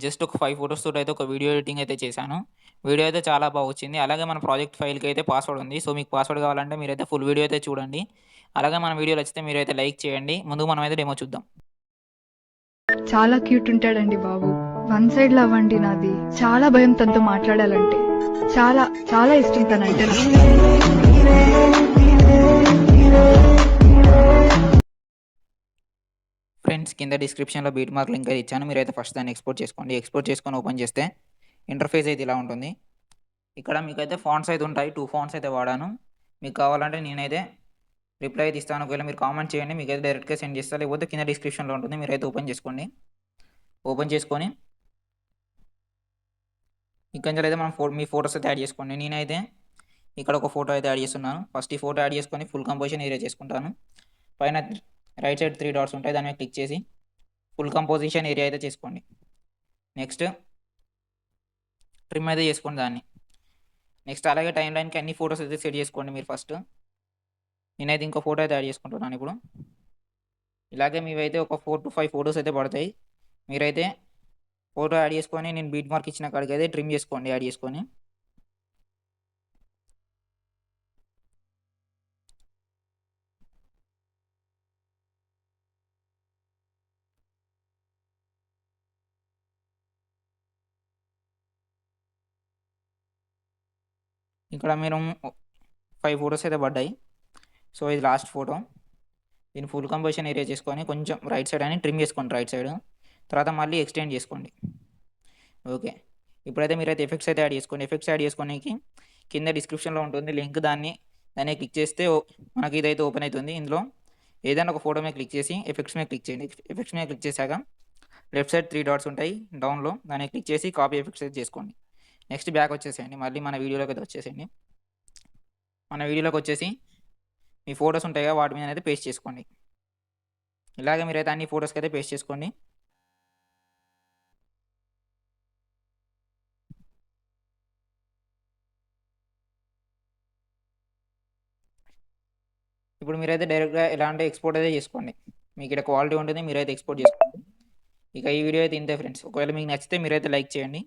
Just ఒక 5 photos తోటైతే ఒక video editing అయితే చేశాను. వీడియో అయితే చాలా వచ్చింది. అలాగే మన ప్రాజెక్ట్ ఫైల్‌కి అయితే పాస్వర్డ్ ఉంది. సో, మీకు పాస్వర్డ్ కావాలంటే మీరైతే ఫుల్ వీడియో అయితే చూడండి. అలాగే మన వీడియో నచ్చితే మీరైతే లైక్ చేయండి. ముందుగా మనమైతే డెమో చూద్దాం. చాలా క్యూట్ ఉంటాడండి బాబు. వన్ సైడ్ లవ్ అండి నాది. చాలా భయం తనతో మాట్లాడాలంటే. చాలా చాలా ఇష్టం తనంటే నాకు. ఫ్రెండ్స్ కింద డిస్క్రిప్షన్‌లో బీట్ మార్క్ లింక్ అయితే ఇచ్చాను. మీరైతే ఫస్ట్ దాన్ని ఎక్స్‌పోర్ట్ చేసుకోండి. ఎక్స్‌పోర్ట్ చేసుకొని ఓపెన్ చేస్తే ఇంటర్ఫేస్ అయితే ఇలా ఉంటుంది. ఇక్కడ మీకైతే ఫాంట్స్ అయితే ఉంటాయి. 2 ఫాంట్స్ అయితే వాడాను. మీకు కావాలంటే నేనైతే రిప్లై అయితే ఇస్తాను. ఒకవేళ మీరు కామెంట్ చేయండి. మీకైతే డైరెక్ట్‌గా సెండ్ చేస్తా. లేకపోతే కింద డిస్క్రిప్షన్‌లో ఉంటుంది. మీరైతే ఓపెన్ చేసుకోండి. ఓపెన్ చేసుకొని ఇక్కడ నుంచి అయితే మనం మీ ఫోటోస్ అయితే యాడ్ చేసుకోండి. నేనైతే ఇక్కడ ఒక ఫోటో అయితే యాడ్ చేస్తున్నాను. ఫస్ట్ ఈ ఫోటో యాడ్ చేసుకొని ఫుల్ కంపోజిషన్ ఏరియా చేసుకుంటాను. పైన రైట్ సైడ్ 3 డాట్స్ ఉంటాయి. దాని మీద క్లిక్ చేసి ఫుల్ కంపోజిషన్ ఏరియా అయితే చేసుకోండి. నెక్స్ట్ ట్రిమ్ అయితే చేసుకోండి దాన్ని. నెక్స్ట్ అలాగే టైమ్ లైన్‌కి అన్ని ఫోటోస్ అయితే సెట్ చేసుకోండి మీరు ఫస్ట్. నేనైతే ఇంకో ఫోటో అయితే యాడ్ చేసుకుంటున్నాను ఇప్పుడు. ఇలాగే మీవైతే ఒక 4-5 ఫోటోస్ అయితే పడతాయి. మీరైతే ఫోటో యాడ్ చేసుకొని నేను బీట్ మార్క్ ఇచ్చిన కాడికైతే ట్రిమ్ చేసుకోండి యాడ్ చేసుకొని. ఇక్కడ మీరు 5 ఫోటోస్ అయితే పడ్డాయి. సో, ఇది లాస్ట్ ఫోటో. దీన్ని ఫుల్ కంపోజిషన్ ఏరియా చేసుకొని కొంచెం రైట్ సైడ్ అని ట్రిమ్ చేసుకోండి రైట్ సైడ్. తర్వాత మళ్ళీ ఎక్స్టెండ్ చేసుకోండి. ఓకే. ఇప్పుడైతే మీరైతే ఎఫెక్ట్స్ అయితే యాడ్ చేసుకోండి. ఎఫెక్ట్స్ యాడ్ చేసుకోనీకి కింద డిస్క్రిప్షన్‌లో ఉంటుంది లింక్ దాన్ని క్లిక్ చేస్తే మనకి ఇదైతే ఓపెన్ అవుతుంది. ఇందులో ఏదైనా ఒక ఫోటో మీద క్లిక్ చేసి ఎఫెక్ట్స్ మీద క్లిక్ చేయండి. ఎఫెక్ట్స్ మీద క్లిక్ చేశాక లెఫ్ట్ సైడ్ 3 డాట్స్ ఉంటాయి డౌన్‌లో. దాన్ని క్లిక్ చేసి కాపీ ఎఫెక్ట్స్ అయితే చేసుకోండి. నెక్స్ట్ బ్యాక్ వచ్చేసేయండి. మళ్ళీ మన వీడియోలోకి అయితే వచ్చేసేయండి. మన వీడియోలోకి వచ్చేసి మీ ఫోటోస్ ఉంటాయి కదా వాటి మీద అయితే పేస్ట్ చేసుకోండి. ఇలాగే మీరైతే అన్ని ఫోటోస్‌కి అయితే పేస్ట్ చేసుకోండి. ఇప్పుడు మీరైతే డైరెక్ట్‌గా ఎలా అంటే ఎక్స్‌పోర్ట్ అయితే చేసుకోండి. మీకు ఇక్కడ క్వాలిటీ ఉంటుంది. మీరైతే ఎక్స్‌పోర్ట్ చేసుకోండి. ఇక ఈ వీడియో అయితే ఇంతే ఫ్రెండ్స్. ఒకవేళ మీకు నచ్చితే మీరైతే లైక్ చేయండి.